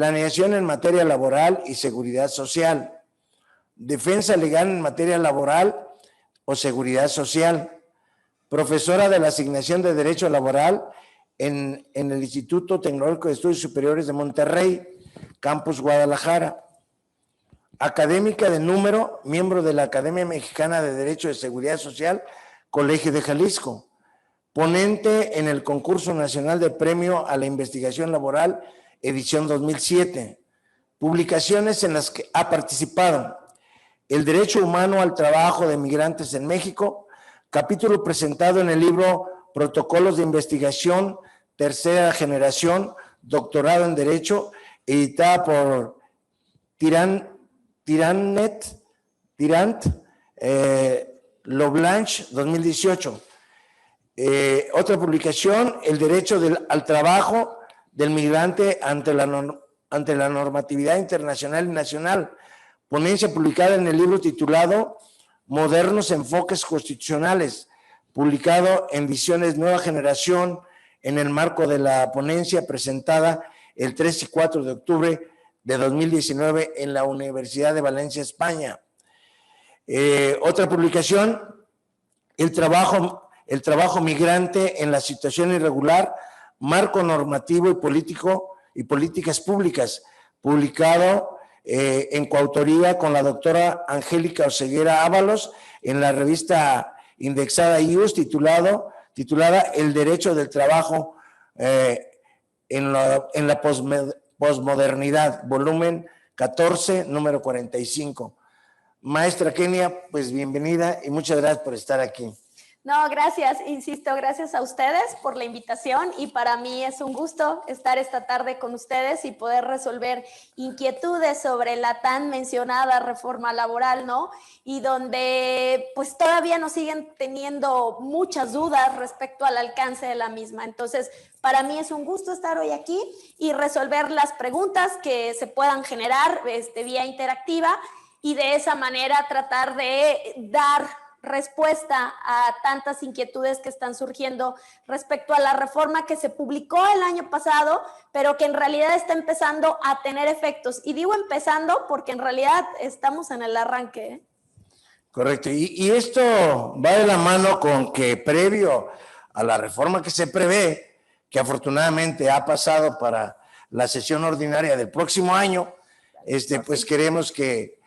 planeación en materia laboral y seguridad social, defensa legal en materia laboral o seguridad social, profesora de la asignación de Derecho Laboral en el Instituto Tecnológico de Estudios Superiores de Monterrey, Campus Guadalajara, académica de número, miembro de la Academia Mexicana de Derecho de Seguridad Social, Colegio de Jalisco, ponente en el Concurso Nacional de Premio a la Investigación Laboral, edición 2007, publicaciones en las que ha participado: El derecho humano al trabajo de migrantes en México, capítulo presentado en el libro Protocolos de Investigación, tercera generación, doctorado en Derecho, editada por Tirant Loblanche 2018. Otra publicación, El derecho al trabajo del migrante ante la normatividad internacional y nacional, ponencia publicada en el libro titulado Modernos Enfoques Constitucionales, publicado en Visiones Nueva Generación en el marco de la ponencia presentada el 3 y 4 de octubre de 2019 en la Universidad de Valencia, España. Otra publicación, el trabajo migrante en la situación irregular, marco normativo y político y políticas públicas, publicado en coautoría con la doctora Angélica Oseguera Ábalos en la revista indexada IUS titulada El derecho del trabajo en la posmodernidad, volumen 14, número 45. Maestra Kenia, pues bienvenida y muchas gracias por estar aquí. No, gracias, insisto, gracias a ustedes por la invitación y para mí es un gusto estar esta tarde con ustedes y poder resolver inquietudes sobre la tan mencionada reforma laboral, ¿no? Y donde pues todavía nos siguen teniendo muchas dudas respecto al alcance de la misma. Entonces, para mí es un gusto estar hoy aquí y resolver las preguntas que se puedan generar vía interactiva y de esa manera tratar de dar respuesta a tantas inquietudes que están surgiendo respecto a la reforma que se publicó el año pasado, pero que en realidad está empezando a tener efectos. Y digo empezando porque en realidad estamos en el arranque, ¿eh? Correcto. Y esto va de la mano con que previo a la reforma que se prevé, que afortunadamente ha pasado para la sesión ordinaria del próximo año, pues queremos que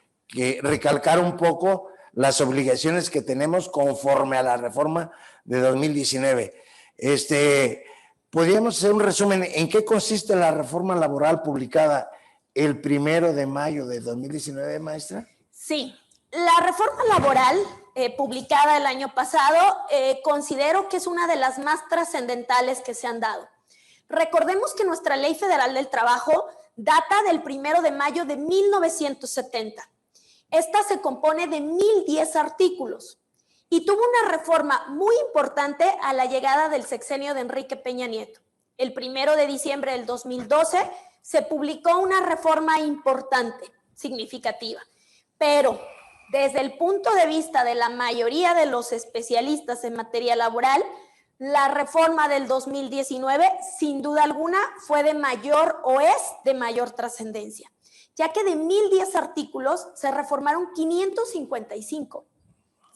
recalcar un poco las obligaciones que tenemos conforme a la reforma de 2019. ¿Podríamos hacer un resumen en qué consiste la reforma laboral publicada el 1 de mayo de 2019, maestra? Sí, la reforma laboral publicada el año pasado considero que es una de las más trascendentales que se han dado. Recordemos que nuestra Ley Federal del Trabajo data del 1 de mayo de 1970. Esta se compone de 1010 artículos y tuvo una reforma muy importante a la llegada del sexenio de Enrique Peña Nieto. El 1 de diciembre del 2012 se publicó una reforma importante, significativa, pero desde el punto de vista de la mayoría de los especialistas en materia laboral, la reforma del 2019 sin duda alguna fue de mayor o es de mayor trascendencia, ya que de 1010 artículos se reformaron 555.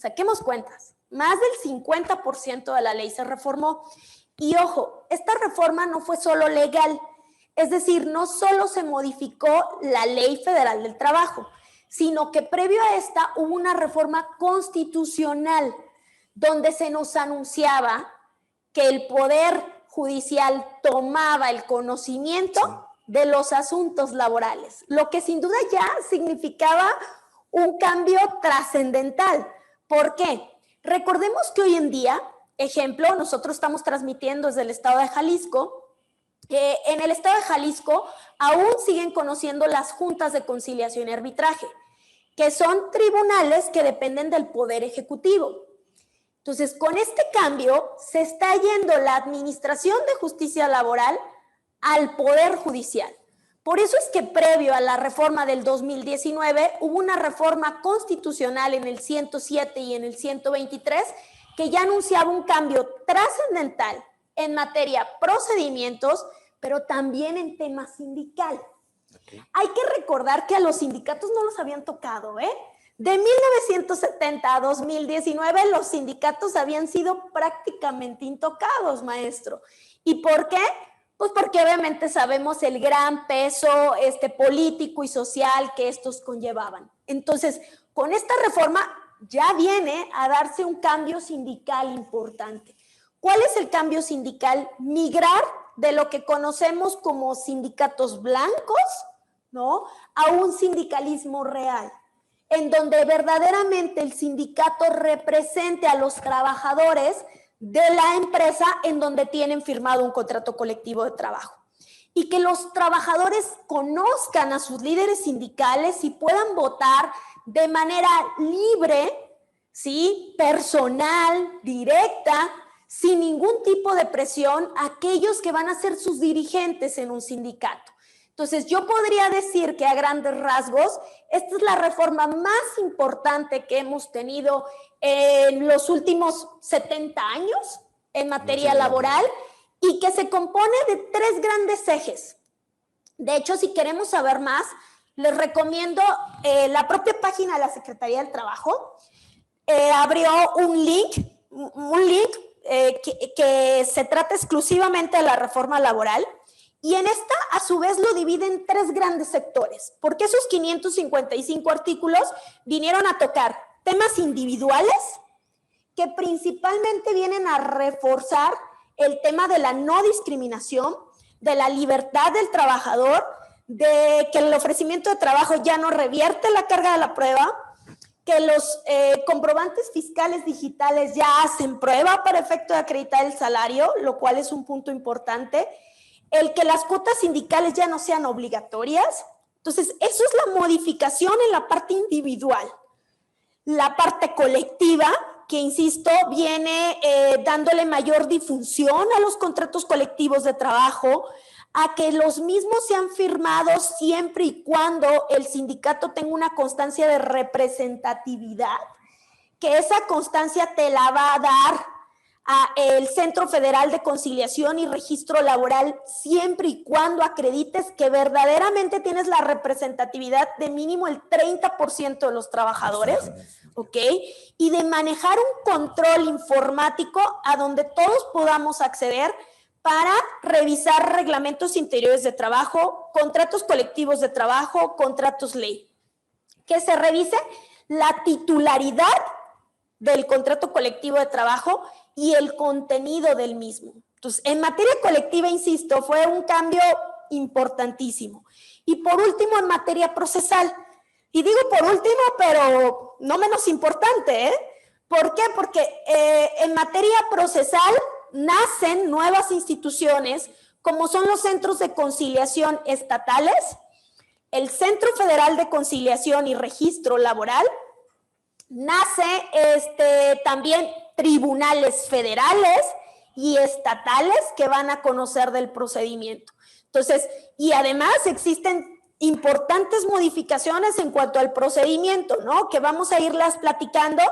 Saquemos cuentas, más del 50% de la ley se reformó. Y ojo, esta reforma no fue solo legal, es decir, no solo se modificó la Ley Federal del Trabajo, sino que previo a esta hubo una reforma constitucional donde se nos anunciaba que el Poder Judicial tomaba el conocimiento de los asuntos laborales, lo que sin duda ya significaba un cambio trascendental. ¿Por qué? Recordemos que hoy en día, ejemplo, nosotros estamos transmitiendo desde el estado de Jalisco, en el estado de Jalisco aún siguen conociendo las juntas de conciliación y arbitraje, que son tribunales que dependen del Poder Ejecutivo. Entonces, con este cambio se está yendo la Administración de Justicia Laboral al Poder Judicial. Por eso es que previo a la reforma del 2019 hubo una reforma constitucional en el 107 y en el 123 que ya anunciaba un cambio trascendental en materia procedimientos, pero también en tema sindical. Okay. Hay que recordar que a los sindicatos no los habían tocado, ¿eh? De 1970 a 2019 los sindicatos habían sido prácticamente intocados, maestro. ¿Y por qué? Pues porque obviamente sabemos el gran peso político y social que estos conllevaban. Entonces, con esta reforma ya viene a darse un cambio sindical importante. ¿Cuál es el cambio sindical? Migrar de lo que conocemos como sindicatos blancos, ¿no?, a un sindicalismo real, en donde verdaderamente el sindicato represente a los trabajadores de la empresa en donde tienen firmado un contrato colectivo de trabajo. Y que los trabajadores conozcan a sus líderes sindicales y puedan votar de manera libre, ¿sí?, personal, directa, sin ningún tipo de presión, a aquellos que van a ser sus dirigentes en un sindicato. Entonces, yo podría decir que a grandes rasgos, esta es la reforma más importante que hemos tenido en los últimos 70 años en materia laboral y que se compone de 3 grandes ejes. De hecho, si queremos saber más, les recomiendo la propia página de la Secretaría del Trabajo. Abrió un link que se trata exclusivamente de la reforma laboral. Y en esta, a su vez, lo divide en 3 grandes sectores, porque esos 555 artículos vinieron a tocar temas individuales que principalmente vienen a reforzar el tema de la no discriminación, de la libertad del trabajador, de que el ofrecimiento de trabajo ya no revierte la carga de la prueba, que los comprobantes fiscales digitales ya hacen prueba para efecto de acreditar el salario, lo cual es un punto importante, el que las cuotas sindicales ya no sean obligatorias. Entonces, eso es la modificación en la parte individual. La parte colectiva, que insisto, viene dándole mayor difusión a los contratos colectivos de trabajo, a que los mismos sean firmados siempre y cuando el sindicato tenga una constancia de representatividad, que esa constancia te la va a dar el Centro Federal de Conciliación y Registro Laboral siempre y cuando acredites que verdaderamente tienes la representatividad de mínimo el 30% de los trabajadores, ¿ok? Y de manejar un control informático a donde todos podamos acceder para revisar reglamentos interiores de trabajo, contratos colectivos de trabajo, contratos ley. Que se revise la titularidad del contrato colectivo de trabajo y el contenido del mismo. Entonces, en materia colectiva, insisto, fue un cambio importantísimo. Y por último, en materia procesal. Y digo por último, pero no menos importante, ¿eh? ¿Por qué? Porque en materia procesal nacen nuevas instituciones, como son los centros de conciliación estatales, el Centro Federal de Conciliación y Registro Laboral, nace también tribunales federales y estatales que van a conocer del procedimiento. Entonces, y además existen importantes modificaciones en cuanto al procedimiento, ¿no?, que vamos a irlas platicando,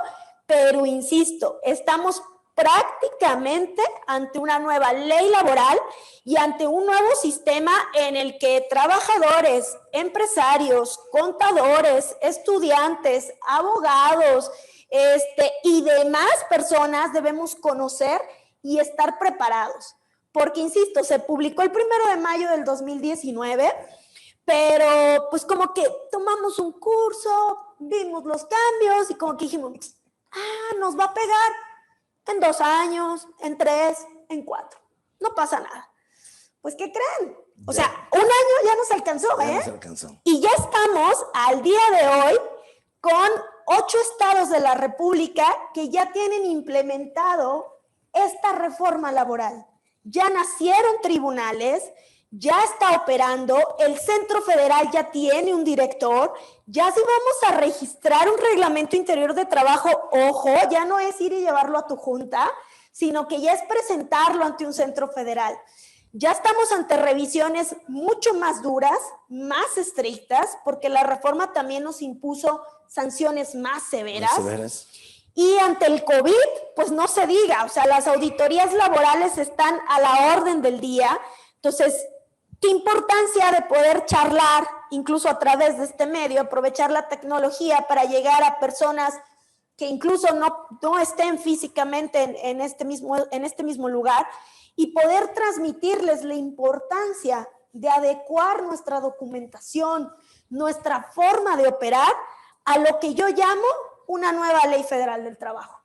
pero insisto, estamos prácticamente ante una nueva ley laboral y ante un nuevo sistema en el que trabajadores, empresarios, contadores, estudiantes, abogados y demás personas debemos conocer y estar preparados. Porque, insisto, se publicó el 1 de mayo del 2019, pero pues como que tomamos un curso, vimos los cambios y como que dijimos, nos va a pegar en 2 años, en 3, en 4. No pasa nada. Pues, ¿qué creen? O sea, un año ya nos alcanzó, ¿eh? Nos alcanzó. Y ya estamos al día de hoy con 8 estados de la República que ya tienen implementado esta reforma laboral. Ya nacieron tribunales, ya está operando, el Centro Federal ya tiene un director, ya si vamos a registrar un reglamento interior de trabajo, ojo, ya no es ir y llevarlo a tu junta, sino que ya es presentarlo ante un centro federal. Ya estamos ante revisiones mucho más duras, más estrictas, porque la reforma también nos impuso sanciones más severas. Y ante el COVID, pues no se diga, o sea, las auditorías laborales están a la orden del día. Entonces, qué importancia de poder charlar incluso a través de este medio, aprovechar la tecnología para llegar a personas que incluso no estén físicamente en este mismo lugar y poder transmitirles la importancia de adecuar nuestra documentación, nuestra forma de operar a lo que yo llamo una nueva ley federal del trabajo.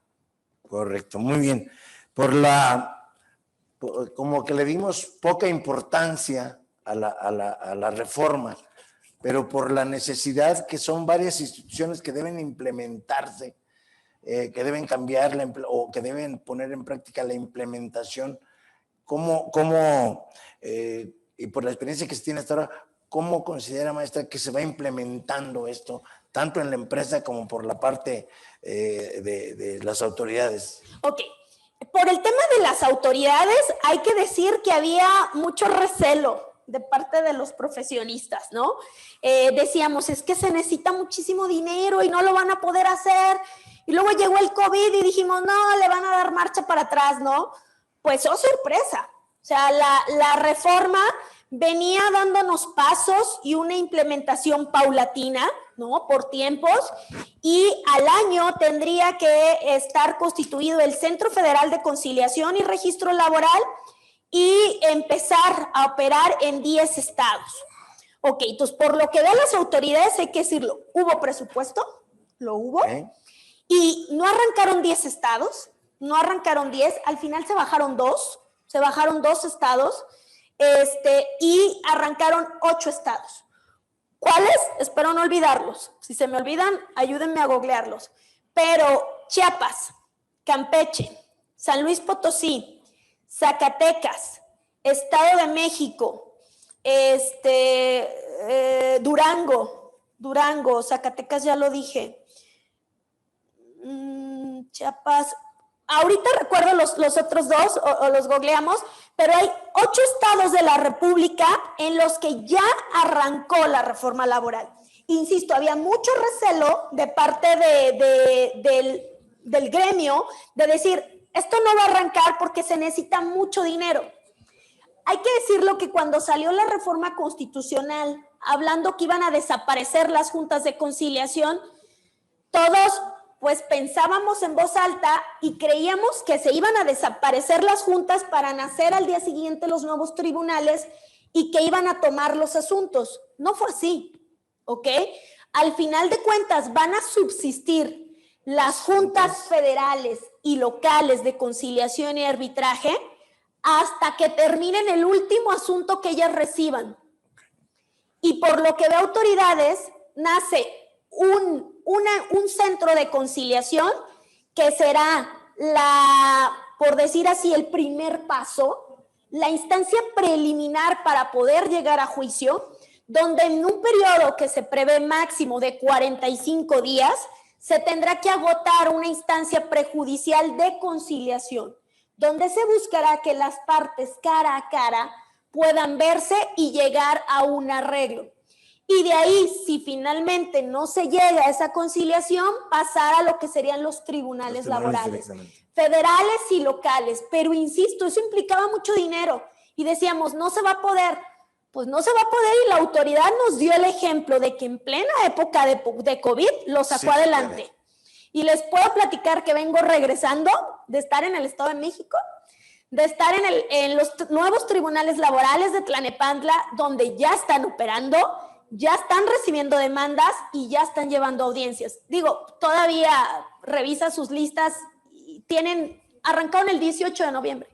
Correcto, muy bien. Como que le dimos poca importancia a la reforma, pero por la necesidad que son varias instituciones que deben implementarse, que deben cambiar o que deben poner en práctica la implementación. Y por la experiencia que se tiene hasta ahora, ¿cómo considera, maestra, que se va implementando esto, tanto en la empresa como por la parte de las autoridades? Ok. Por el tema de las autoridades, hay que decir que había mucho recelo de parte de los profesionistas, ¿no? Decíamos, es que se necesita muchísimo dinero y no lo van a poder hacer. Y luego llegó el COVID y dijimos, no, le van a dar marcha para atrás, ¿no? Pues, oh, sorpresa. O sea, la reforma venía dándonos pasos y una implementación paulatina, ¿no? Por tiempos, y al año tendría que estar constituido el Centro Federal de Conciliación y Registro Laboral y empezar a operar en 10 estados. Ok, entonces, por lo que ven las autoridades, hay que decirlo, hubo presupuesto, lo hubo, y no arrancaron 10 estados, no arrancaron 10, al final se bajaron 2 estados, y arrancaron 8 estados. ¿Cuáles? Espero no olvidarlos. Si se me olvidan, ayúdenme a googlearlos. Pero Chiapas, Campeche, San Luis Potosí, Zacatecas, Estado de México, Durango, Zacatecas ya lo dije, Chiapas. Ahorita recuerdo los otros dos, o los googleamos, pero hay 8 estados de la República en los que ya arrancó la reforma laboral. Insisto, había mucho recelo de parte del gremio de decir, esto no va a arrancar porque se necesita mucho dinero. Hay que decirlo que cuando salió la reforma constitucional, hablando que iban a desaparecer las juntas de conciliación, todos pues pensábamos en voz alta y creíamos que se iban a desaparecer las juntas para nacer al día siguiente los nuevos tribunales y que iban a tomar los asuntos. No fue así, ¿ok? Al final de cuentas van a subsistir las juntas federales y locales de conciliación y arbitraje hasta que terminen el último asunto que ellas reciban. Y por lo que ve autoridades, nace un centro de conciliación que será por decir así, el primer paso, la instancia preliminar para poder llegar a juicio, donde en un periodo que se prevé máximo de 45 días, se tendrá que agotar una instancia prejudicial de conciliación, donde se buscará que las partes cara a cara puedan verse y llegar a un arreglo. Y de ahí, si finalmente no se llega a esa conciliación, pasar a lo que serían los tribunales laborales, federales y locales. Pero insisto, eso implicaba mucho dinero. Y decíamos, no se va a poder. Pues no se va a poder, y la autoridad nos dio el ejemplo de que en plena época de COVID lo sacó adelante. Y les puedo platicar que vengo regresando de estar en el Estado de México, de estar en los nuevos tribunales laborales de Tlalnepantla, donde ya están operando, ya están recibiendo demandas y ya están llevando audiencias. Digo, todavía revisa sus listas, y arrancaron el 18 de noviembre.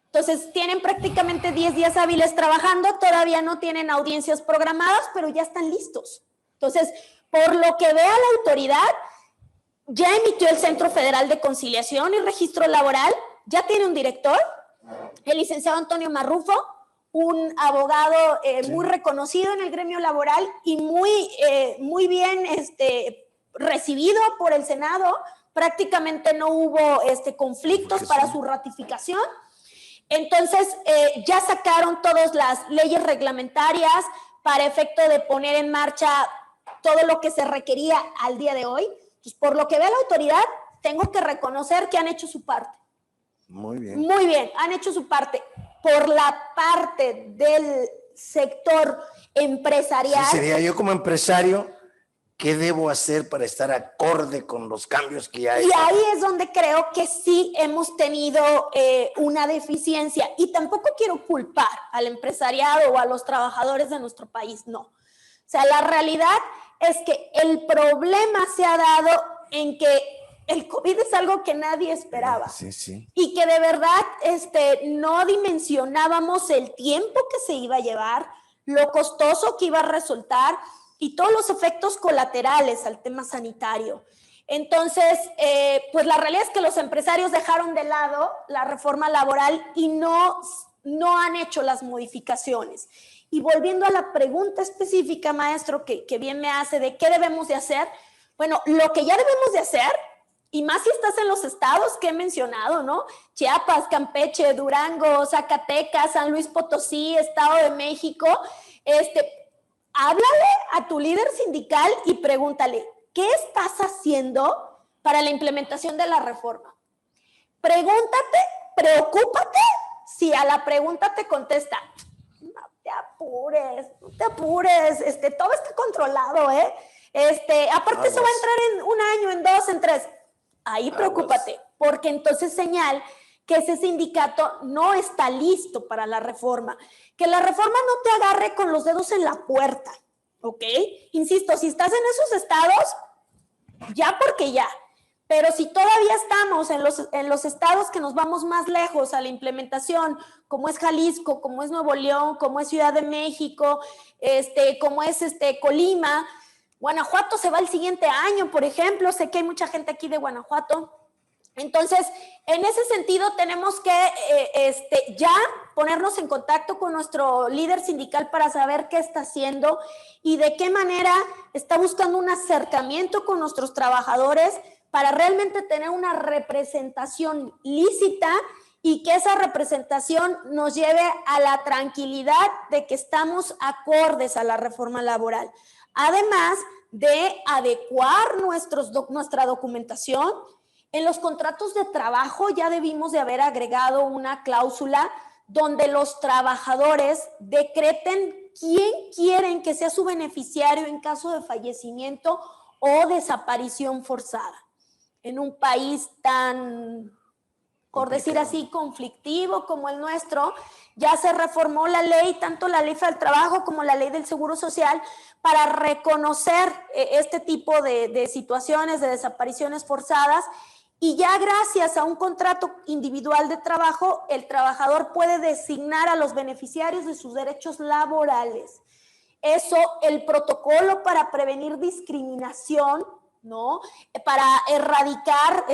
Entonces, tienen prácticamente 10 días hábiles trabajando, todavía no tienen audiencias programadas, pero ya están listos. Entonces, por lo que vea la autoridad, ya emitió el Centro Federal de Conciliación y Registro Laboral, ya tiene un director, el licenciado Antonio Marrufo, un abogado muy reconocido en el gremio laboral y muy bien recibido por el Senado. Prácticamente no hubo conflictos para su ratificación. Entonces, ya sacaron todas las leyes reglamentarias para efecto de poner en marcha todo lo que se requería al día de hoy. Pues, por lo que ve la autoridad, tengo que reconocer que han hecho su parte. Muy bien. Muy bien, han hecho su parte. Por la parte del sector empresarial. Sí, sería yo como empresario, ¿qué debo hacer para estar acorde con los cambios que hay? Y ahí es donde creo que sí hemos tenido una deficiencia. Y tampoco quiero culpar al empresariado o a los trabajadores de nuestro país, no. O sea, la realidad es que el problema se ha dado en que el COVID es algo que nadie esperaba. Sí, sí. Y que de verdad no dimensionábamos el tiempo que se iba a llevar, lo costoso que iba a resultar y todos los efectos colaterales al tema sanitario. Entonces, pues la realidad es que los empresarios dejaron de lado la reforma laboral y no han hecho las modificaciones. Y volviendo a la pregunta específica, maestro, que bien me hace de qué debemos de hacer, bueno, lo que ya debemos de hacer, y más si estás en los estados que he mencionado, ¿no? Chiapas, Campeche, Durango, Zacatecas, San Luis Potosí, Estado de México, háblale a tu líder sindical y pregúntale, ¿qué estás haciendo para la implementación de la reforma? Pregúntate, preocúpate si a la pregunta te contesta, no te apures, todo está controlado, aparte eso va a entrar en 1 año, en 2, en 3. Ahí preocúpate, porque entonces señal que ese sindicato no está listo para la reforma. Que la reforma no te agarre con los dedos en la puerta, ¿ok? Insisto, si estás en esos estados, ya porque ya. Pero si todavía estamos en los estados que nos vamos más lejos a la implementación, como es Jalisco, como es Nuevo León, como es Ciudad de México, como es Colima, Guanajuato se va el siguiente año, por ejemplo. Sé que hay mucha gente aquí de Guanajuato. Entonces, en ese sentido, tenemos que ya ponernos en contacto con nuestro líder sindical para saber qué está haciendo y de qué manera está buscando un acercamiento con nuestros trabajadores para realmente tener una representación lícita y que esa representación nos lleve a la tranquilidad de que estamos acordes a la reforma laboral. Además de adecuar nuestra documentación. En los contratos de trabajo ya debimos de haber agregado una cláusula donde los trabajadores decreten quién quieren que sea su beneficiario en caso de fallecimiento o desaparición forzada. En un país tan, por decir así, conflictivo como el nuestro, ya se reformó la ley, tanto la ley del trabajo como la ley del seguro social, para reconocer este tipo de situaciones de desapariciones forzadas. Y ya gracias a un contrato individual de trabajo, el trabajador puede designar a los beneficiarios de sus derechos laborales. Eso, el protocolo para prevenir discriminación, ¿no? Para erradicar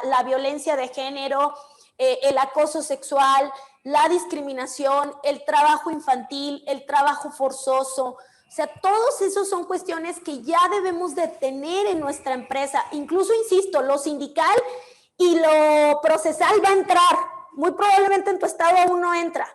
la violencia de género, el acoso sexual, la discriminación, el trabajo infantil, el trabajo forzoso. O sea, todos esos son cuestiones que ya debemos de tener en nuestra empresa. Incluso, insisto, lo sindical y lo procesal va a entrar. Muy probablemente en tu estado aún no entra.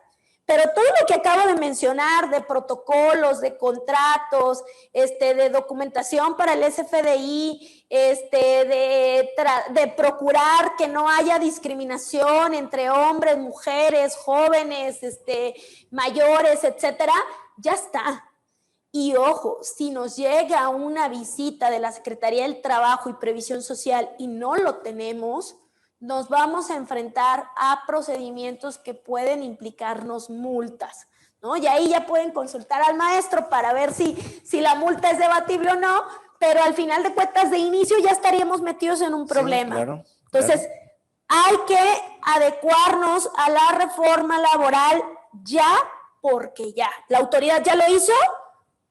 Pero todo lo que acabo de mencionar, de protocolos, de contratos, de documentación para el SFDI, de procurar que no haya discriminación entre hombres, mujeres, jóvenes, mayores, etcétera, ya está. Y ojo, si nos llega una visita de la Secretaría del Trabajo y Previsión Social y no lo tenemos, nos vamos a enfrentar a procedimientos que pueden implicarnos multas, ¿no? Y ahí ya pueden consultar al maestro para ver si la multa es debatible o no, pero al final de cuentas de inicio ya estaríamos metidos en un problema. Sí, claro, entonces, hay que adecuarnos a la reforma laboral ya, porque ya. La autoridad ya lo hizo.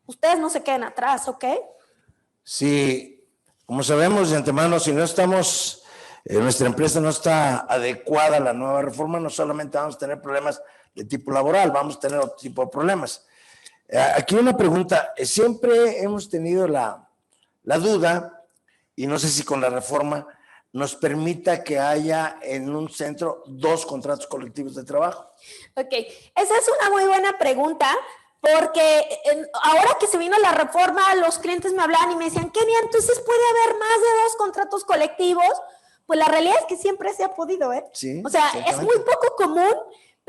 Ustedes no se queden atrás, ¿ok? Sí, como sabemos de antemano, si no estamos, nuestra empresa no está adecuada a la nueva reforma, no solamente vamos a tener problemas de tipo laboral, vamos a tener otro tipo de problemas. Aquí una pregunta, siempre hemos tenido la duda, y no sé si con la reforma nos permita que haya en un centro 2 contratos colectivos de trabajo. Ok, esa es una muy buena pregunta. Porque ahora que se vino la reforma, los clientes me hablaban y me decían, Kenia, entonces puede haber más de 2 contratos colectivos. Pues la realidad es que siempre se ha podido, ¿eh? Sí, o sea, es muy poco común,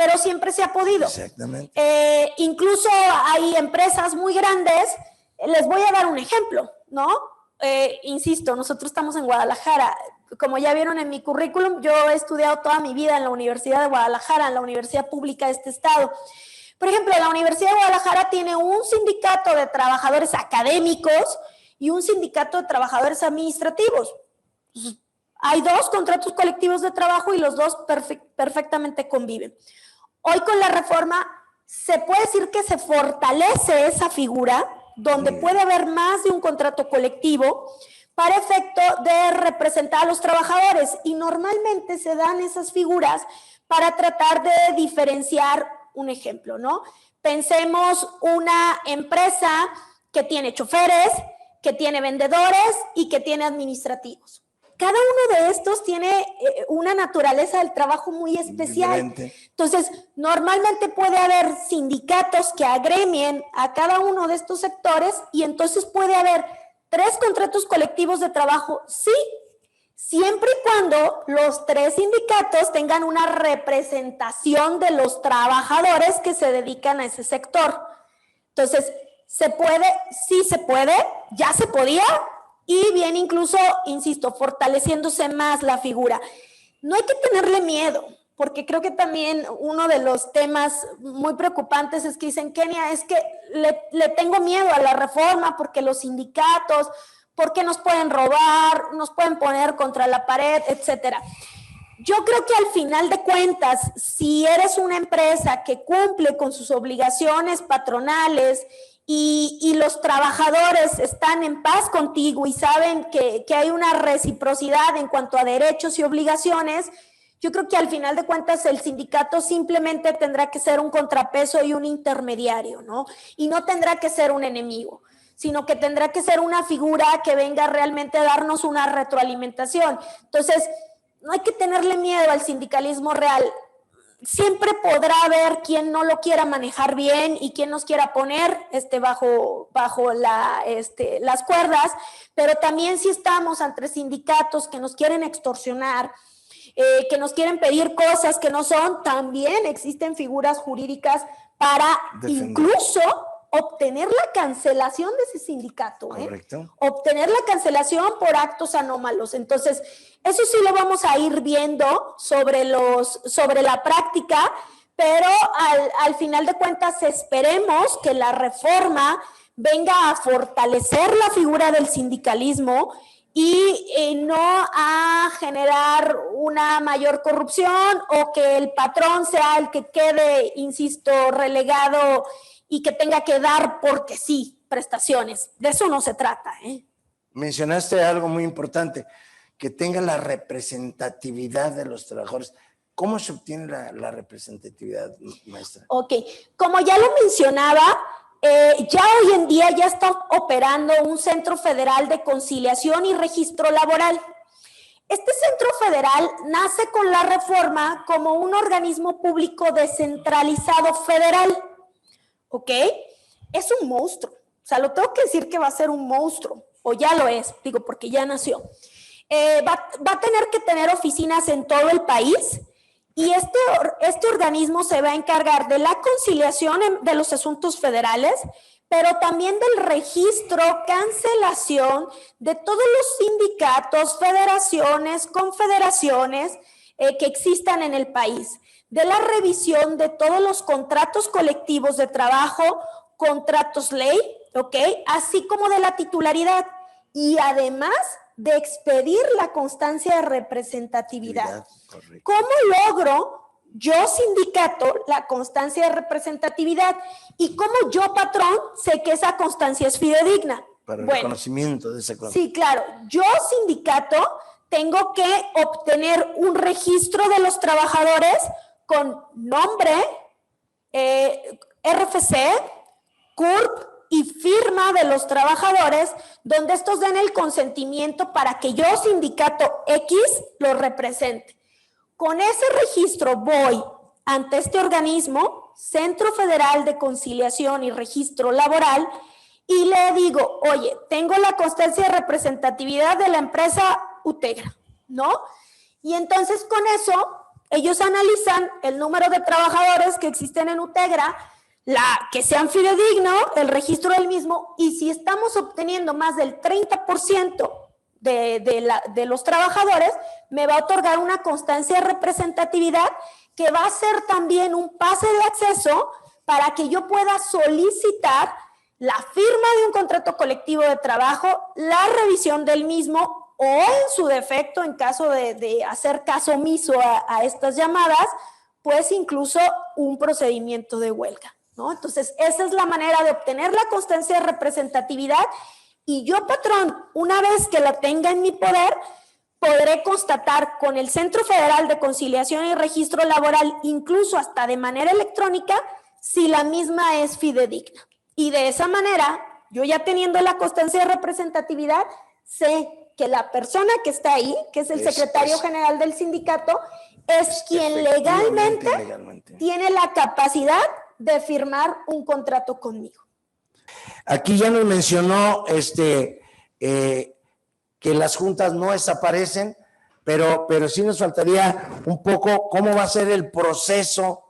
pero siempre se ha podido. Exactamente. Incluso hay empresas muy grandes, les voy a dar un ejemplo, ¿no? Insisto, nosotros estamos en Guadalajara. Como ya vieron en mi currículum, yo he estudiado toda mi vida en la Universidad de Guadalajara, en la universidad pública de este estado. Por ejemplo, la Universidad de Guadalajara tiene un sindicato de trabajadores académicos y un sindicato de trabajadores administrativos. Hay 2 contratos colectivos de trabajo y los 2 perfectamente conviven. Hoy con la reforma se puede decir que se fortalece esa figura donde puede haber más de un contrato colectivo para efecto de representar a los trabajadores, y normalmente se dan esas figuras para tratar de diferenciar un ejemplo, ¿no? Pensemos una empresa que tiene choferes, que tiene vendedores y que tiene administrativos. Cada uno de estos tiene una naturaleza del trabajo muy especial. Diferente. Entonces, normalmente puede haber sindicatos que agremien a cada uno de estos sectores y entonces puede haber 3 contratos colectivos de trabajo, sí, siempre y cuando los 3 sindicatos tengan una representación de los trabajadores que se dedican a ese sector. Entonces, ¿se puede? Sí se puede, ya se podía, y viene incluso, insisto, fortaleciéndose más la figura. No hay que tenerle miedo, porque creo que también uno de los temas muy preocupantes es que dicen, Kenia, es que le tengo miedo a la reforma porque los sindicatos, porque nos pueden robar, nos pueden poner contra la pared, etcétera. Yo creo que al final de cuentas, si eres una empresa que cumple con sus obligaciones patronales y los trabajadores están en paz contigo y saben que hay una reciprocidad en cuanto a derechos y obligaciones, yo creo que al final de cuentas el sindicato simplemente tendrá que ser un contrapeso y un intermediario, ¿no? Y no tendrá que ser un enemigo, sino que tendrá que ser una figura que venga realmente a darnos una retroalimentación. Entonces, no hay que tenerle miedo al sindicalismo real. Siempre podrá haber quien no lo quiera manejar bien y quien nos quiera poner bajo las cuerdas, pero también si estamos ante sindicatos que nos quieren extorsionar, que nos quieren pedir cosas que no son, también existen figuras jurídicas para incluso obtener la cancelación de ese sindicato. Correcto. Obtener la cancelación por actos anómalos. Entonces, eso sí lo vamos a ir viendo sobre la práctica, pero al final de cuentas esperemos que la reforma venga a fortalecer la figura del sindicalismo y no a generar una mayor corrupción o que el patrón sea el que quede, insisto, relegado y que tenga que dar porque sí prestaciones. De eso no se trata. Mencionaste algo muy importante, que tenga la representatividad de los trabajadores. ¿Cómo se obtiene la representatividad, maestra? Ok, como ya lo mencionaba, ya hoy en día ya está operando un Centro Federal de Conciliación y Registro Laboral. Este Centro Federal nace con la reforma como un organismo público descentralizado federal. ¿Ok? Es un monstruo. O sea, lo tengo que decir que va a ser un monstruo, o ya lo es, digo, porque ya nació. Va a tener que tener oficinas en todo el país y este organismo se va a encargar de la conciliación de los asuntos federales, pero también del registro, cancelación de todos los sindicatos, federaciones, confederaciones que existan en el país, de la revisión de todos los contratos colectivos de trabajo, contratos ley, ¿ok? Así como de la titularidad y además de expedir la constancia de representatividad. ¿Cómo logro yo, sindicato, la constancia de representatividad? Y cómo yo, patrón, sé que esa constancia es fidedigna. Para el reconocimiento de esa constancia. Sí, claro. Yo, sindicato, tengo que obtener un registro de los trabajadores con nombre, RFC, CURP y firma de los trabajadores, donde estos den el consentimiento para que yo, sindicato X, los represente. Con ese registro voy ante este organismo, Centro Federal de Conciliación y Registro Laboral, y le digo, oye, tengo la constancia de representatividad de la empresa Utegra, ¿no? Y entonces con eso Ellos analizan el número de trabajadores que existen en UTEGRA, que sean fidedigno, el registro del mismo, y si estamos obteniendo más del 30% de los trabajadores, me va a otorgar una constancia de representatividad que va a ser también un pase de acceso para que yo pueda solicitar la firma de un contrato colectivo de trabajo, la revisión del mismo o en su defecto, en caso de hacer caso omiso a estas llamadas, pues incluso un procedimiento de huelga, ¿no? Entonces, esa es la manera de obtener la constancia de representatividad y yo, patrón, una vez que la tenga en mi poder, podré constatar con el Centro Federal de Conciliación y Registro Laboral, incluso hasta de manera electrónica, si la misma es fidedigna. Y de esa manera, yo ya teniendo la constancia de representatividad, sé que la persona que está ahí, que es el secretario general del sindicato, es quien legalmente tiene la capacidad de firmar un contrato conmigo. Aquí ya nos mencionó que las juntas no desaparecen, pero sí nos faltaría un poco cómo va a ser el proceso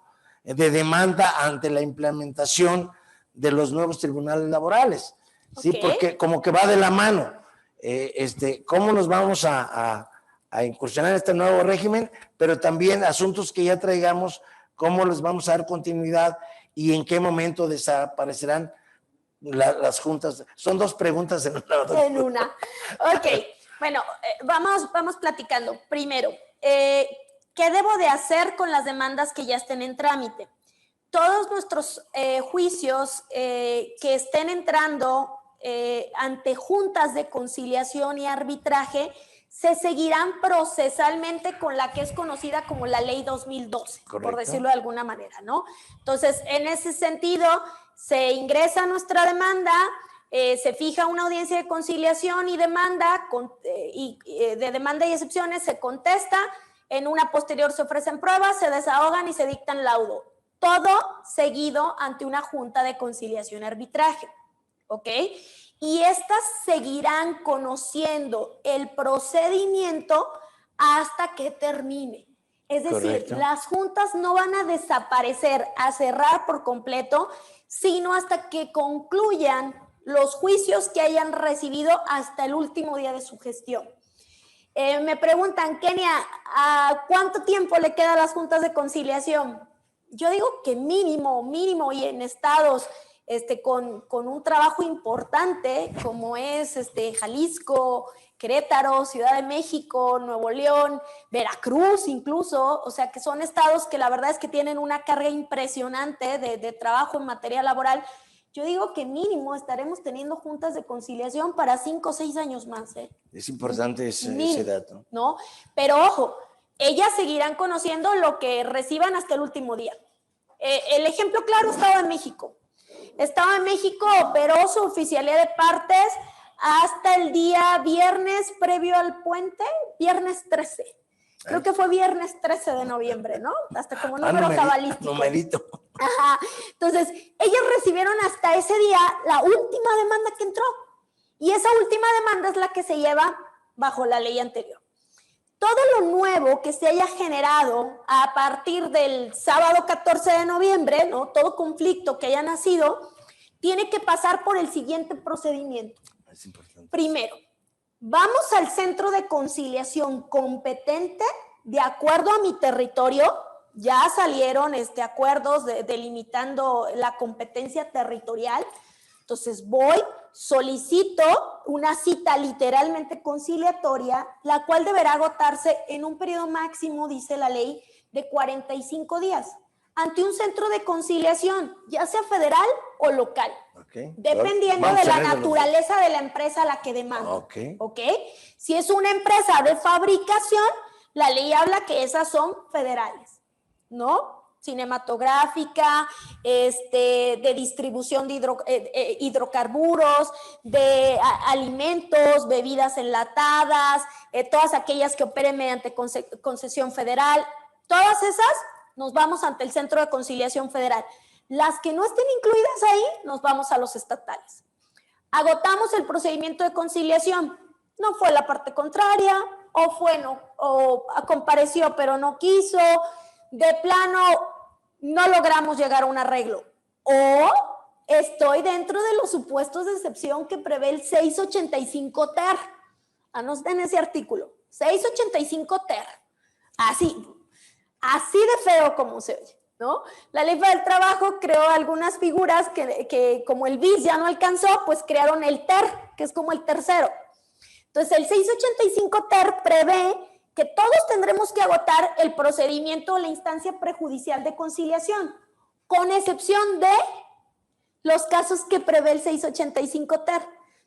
de demanda ante la implementación de los nuevos tribunales laborales, ¿sí? Okay. Porque como que va de la mano, cómo nos vamos a incursionar en este nuevo régimen, pero también asuntos que ya traigamos, cómo les vamos a dar continuidad y en qué momento desaparecerán las juntas. Son dos preguntas en una. En una. Ok, bueno, vamos platicando. Primero, ¿qué debo de hacer con las demandas que ya estén en trámite? Todos nuestros juicios que estén entrando ante juntas de conciliación y arbitraje se seguirán procesalmente con la que es conocida como la Ley 2012, correcto, por decirlo de alguna manera, ¿no? Entonces, en ese sentido, se ingresa nuestra demanda, se fija una audiencia de conciliación y demanda, de demanda y excepciones, se contesta, en una posterior se ofrecen pruebas, se desahogan y se dictan laudo. Todo seguido ante una junta de conciliación y arbitraje, ¿ok? Y estas seguirán conociendo el procedimiento hasta que termine. Es decir, correcto, las juntas no van a desaparecer, a cerrar por completo, sino hasta que concluyan los juicios que hayan recibido hasta el último día de su gestión. Me preguntan, Kenia, ¿a cuánto tiempo le queda a las juntas de conciliación? Yo digo que mínimo, y en estados con un trabajo importante como es Jalisco, Querétaro, Ciudad de México, Nuevo León, Veracruz incluso, o sea que son estados que la verdad es que tienen una carga impresionante de trabajo en materia laboral. Yo digo que mínimo estaremos teniendo juntas de conciliación para 5 o 6 años más. Es importante ese dato. ¿No? Pero ojo, ellas seguirán conociendo lo que reciban hasta el último día. El ejemplo claro, Estado de México. Estado de México operó su oficialía de partes hasta el día viernes previo al puente, viernes 13. Creo que fue viernes 13 de noviembre, ¿no? Hasta como número cabalístico. Numerito. Ajá. Entonces, ellos recibieron hasta ese día la última demanda que entró. Y esa última demanda es la que se lleva bajo la ley anterior. Todo lo nuevo que se haya generado a partir del sábado 14 de noviembre, ¿no? Todo conflicto que haya nacido, tiene que pasar por el siguiente procedimiento. Es importante. Primero, vamos al centro de conciliación competente de acuerdo a mi territorio. Ya salieron acuerdos delimitando la competencia territorial. Entonces voy, solicito una cita literalmente conciliatoria, la cual deberá agotarse en un periodo máximo, dice la ley, de 45 días, ante un centro de conciliación, ya sea federal o local, okay, dependiendo de la naturaleza de la empresa a la que demanda. Okay. ¿Okay? Si es una empresa de fabricación, la ley habla que esas son federales, ¿no? Cinematográfica, de distribución de hidrocarburos, de alimentos, bebidas enlatadas, todas aquellas que operen mediante concesión federal, todas esas nos vamos ante el Centro de Conciliación Federal. Las que no estén incluidas ahí, nos vamos a los estatales. Agotamos el procedimiento de conciliación. No fue la parte contraria, o o compareció pero no quiso, de plano no logramos llegar a un arreglo, o estoy dentro de los supuestos de excepción que prevé el 685 ter. Anoten ese artículo, 685 ter. Así de feo como se oye, ¿no? La Ley Federal del Trabajo creó algunas figuras que como el BIS ya no alcanzó, pues crearon el TER, que es como el tercero. Entonces, el 685 TER prevé que todos tendremos que agotar el procedimiento o la instancia prejudicial de conciliación, con excepción de los casos que prevé el 685 TER,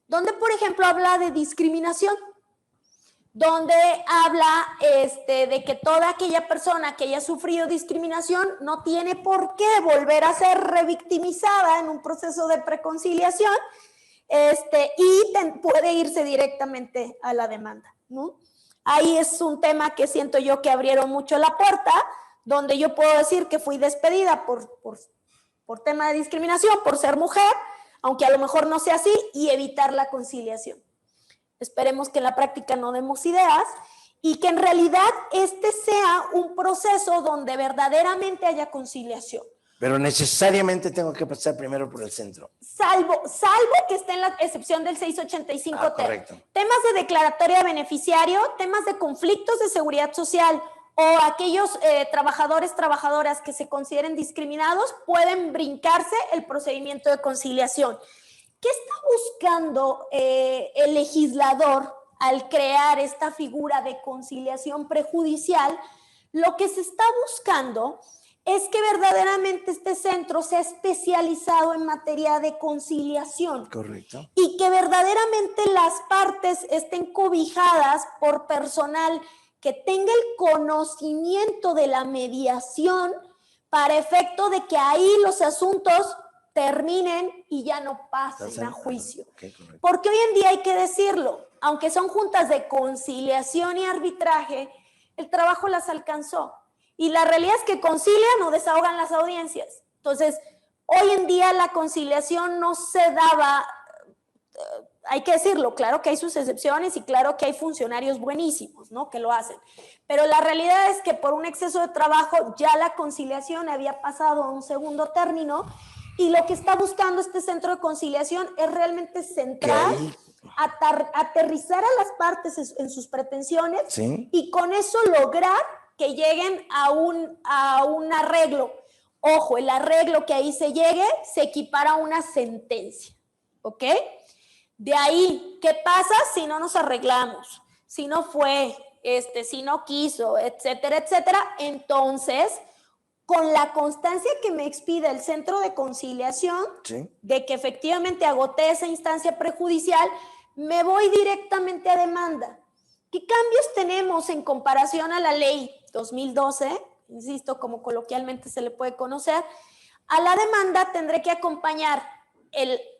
donde, por ejemplo, habla de discriminación, donde habla de que toda aquella persona que haya sufrido discriminación no tiene por qué volver a ser revictimizada en un proceso de preconciliación y puede irse directamente a la demanda, ¿no? Ahí es un tema que siento yo que abrieron mucho la puerta, donde yo puedo decir que fui despedida por tema de discriminación, por ser mujer, aunque a lo mejor no sea así, y evitar la conciliación. Esperemos que en la práctica no demos ideas y que en realidad sea un proceso donde verdaderamente haya conciliación. Pero necesariamente tengo que pasar primero por el centro. Salvo que esté en la excepción del 685 TER. Correcto. Temas de declaratoria de beneficiario, temas de conflictos de seguridad social o aquellos trabajadoras que se consideren discriminados pueden brincarse el procedimiento de conciliación. ¿Qué está buscando el legislador al crear esta figura de conciliación prejudicial? Lo que se está buscando es que verdaderamente este centro sea especializado en materia de conciliación. Correcto. Y que verdaderamente las partes estén cobijadas por personal que tenga el conocimiento de la mediación para efecto de que ahí los asuntos terminen y ya no pasen a juicio. Okay, porque hoy en día hay que decirlo, aunque son juntas de conciliación y arbitraje, el trabajo las alcanzó. Y la realidad es que concilian o desahogan las audiencias. Entonces, hoy en día la conciliación no se daba, hay que decirlo, claro que hay sus excepciones y claro que hay funcionarios buenísimos, ¿no?, que lo hacen. Pero la realidad es que por un exceso de trabajo ya la conciliación había pasado a un segundo término. Y lo que está buscando este centro de conciliación es realmente centrar, aterrizar a las partes en sus pretensiones, ¿sí?, y con eso lograr que lleguen a un arreglo. Ojo, el arreglo que ahí se llegue se equipara a una sentencia, ¿ok? De ahí, ¿qué pasa si no nos arreglamos? Si no fue, si no quiso, etcétera, etcétera. Entonces, con la constancia que me expide el centro de conciliación, ¿sí?, de que efectivamente agoté esa instancia prejudicial, me voy directamente a demanda. ¿Qué cambios tenemos en comparación a la ley 2012? Insisto, como coloquialmente se le puede conocer. A la demanda tendré que acompañar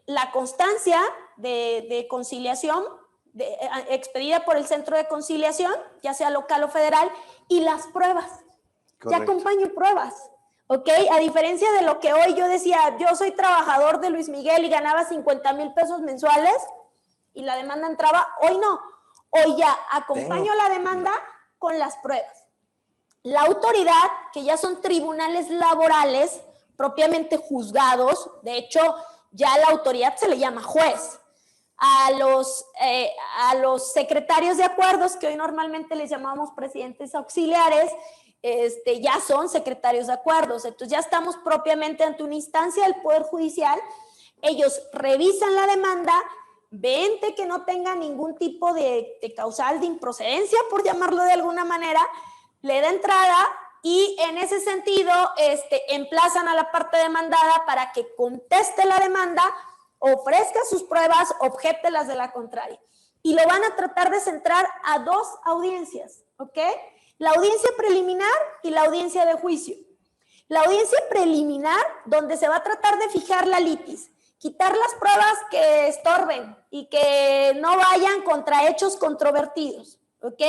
la constancia de conciliación expedida por el centro de conciliación, ya sea local o federal, y las pruebas. Correcto. Ya acompaño pruebas, ¿ok? A diferencia de lo que hoy yo decía, yo soy trabajador de Luis Miguel y ganaba 50,000 pesos mensuales y la demanda entraba, hoy no. Hoy ya acompaño la demanda con las pruebas. La autoridad, que ya son tribunales laborales, propiamente juzgados, de hecho, ya la autoridad se le llama juez. A los secretarios de acuerdos, que hoy normalmente les llamamos presidentes auxiliares, ya son secretarios de acuerdos. Entonces ya estamos propiamente ante una instancia del Poder Judicial. Ellos revisan la demanda, ven que no tenga ningún tipo de causal de improcedencia, por llamarlo de alguna manera, le da entrada y en ese sentido emplazan a la parte demandada para que conteste la demanda, ofrezca sus pruebas, objete las de la contraria. Y lo van a tratar de centrar a dos audiencias, ¿ok? La audiencia preliminar y la audiencia de juicio. La audiencia preliminar, donde se va a tratar de fijar la litis, quitar las pruebas que estorben y que no vayan contra hechos controvertidos, ¿ok?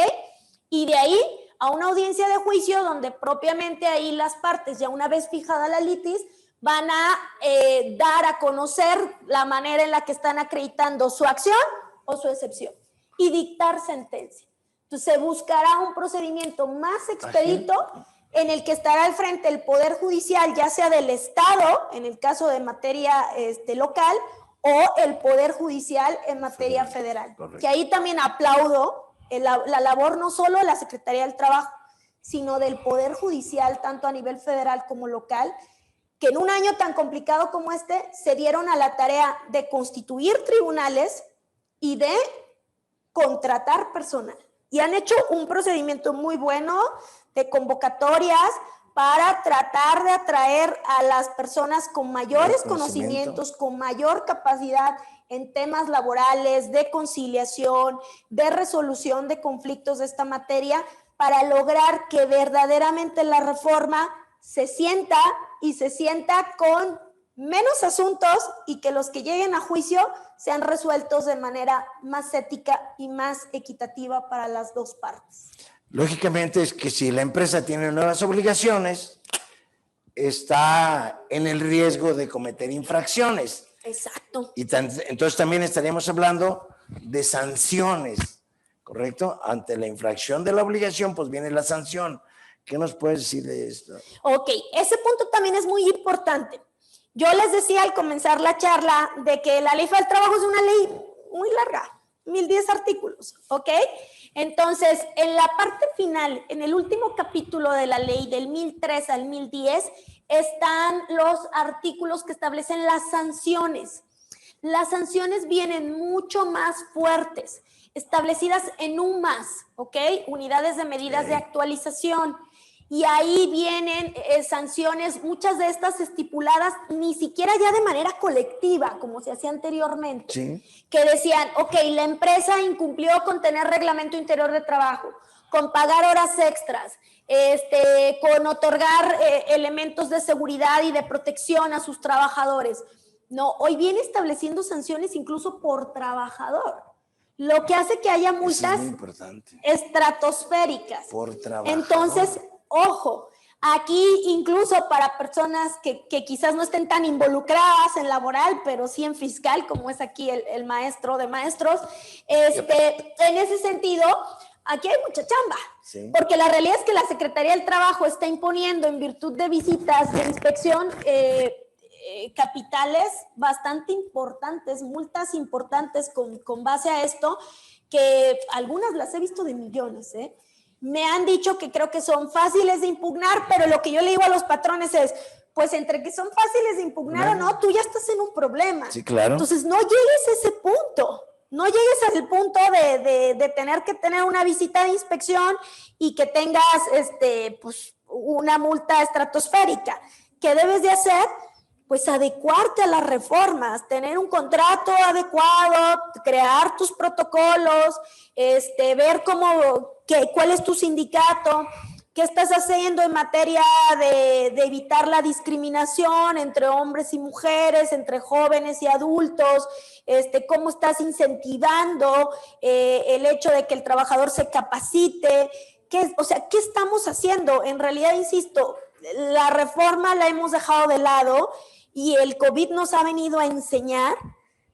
Y de ahí a una audiencia de juicio donde propiamente ahí las partes, ya una vez fijada la litis, van a dar a conocer la manera en la que están acreditando su acción o su excepción y dictar sentencia. Entonces se buscará un procedimiento más expedito en el que estará al frente el Poder Judicial, ya sea del Estado, en el caso de materia local, o el Poder Judicial en materia federal. Correcto. Que ahí también aplaudo la labor no solo de la Secretaría del Trabajo, sino del Poder Judicial, tanto a nivel federal como local, que en un año tan complicado como este se dieron a la tarea de constituir tribunales y de contratar personal. Y han hecho un procedimiento muy bueno de convocatorias para tratar de atraer a las personas con mayores conocimientos, con mayor capacidad en temas laborales, de conciliación, de resolución de conflictos de esta materia, para lograr que verdaderamente la reforma se sienta con menos asuntos y que los que lleguen a juicio sean resueltos de manera más ética y más equitativa para las dos partes. Lógicamente es que si la empresa tiene nuevas obligaciones, está en el riesgo de cometer infracciones. Exacto. Y entonces también estaríamos hablando de sanciones, ¿correcto? Ante la infracción de la obligación, pues viene la sanción. ¿Qué nos puedes decir de esto? Ok, ese punto también es muy importante. Yo les decía al comenzar la charla de que la Ley Federal del Trabajo es una ley muy larga, 1010 artículos, ¿ok? Entonces, en la parte final, en el último capítulo de la ley, del 1003 al 1010, están los artículos que establecen las sanciones. Las sanciones vienen mucho más fuertes, establecidas en UMAS, ¿ok? Unidades de medidas de actualización. Y ahí vienen sanciones, muchas de estas estipuladas ni siquiera ya de manera colectiva, como se hacía anteriormente, sí, que decían, ok, la empresa incumplió con tener reglamento interior de trabajo, con pagar horas extras, con otorgar elementos de seguridad y de protección a sus trabajadores. No, hoy viene estableciendo sanciones incluso por trabajador, lo que hace que haya multas estratosféricas. Por trabajador. Entonces, ojo, aquí incluso para personas que quizás no estén tan involucradas en laboral, pero sí en fiscal, como es aquí el maestro de maestros, en ese sentido, aquí hay mucha chamba, sí, porque la realidad es que la Secretaría del Trabajo está imponiendo en virtud de visitas de inspección capitales bastante importantes, multas importantes con base a esto, que algunas las he visto de millones, Me han dicho que creo que son fáciles de impugnar, pero lo que yo le digo a los patrones es, pues entre que son fáciles de impugnar o no, tú ya estás en un problema. Sí, claro. Entonces no llegues a ese punto. No llegues al punto de tener que tener una visita de inspección y que tengas pues, una multa estratosférica. ¿Qué debes de hacer? Pues adecuarte a las reformas, tener un contrato adecuado, crear tus protocolos, ver cuál es tu sindicato, qué estás haciendo en materia de evitar la discriminación entre hombres y mujeres, entre jóvenes y adultos, cómo estás incentivando el hecho de que el trabajador se capacite, ¿qué estamos haciendo? En realidad, insisto, la reforma la hemos dejado de lado y el COVID nos ha venido a enseñar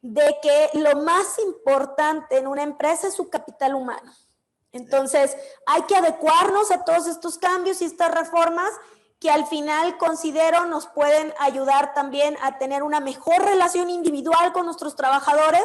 de que lo más importante en una empresa es su capital humano. Entonces, hay que adecuarnos a todos estos cambios y estas reformas que al final considero nos pueden ayudar también a tener una mejor relación individual con nuestros trabajadores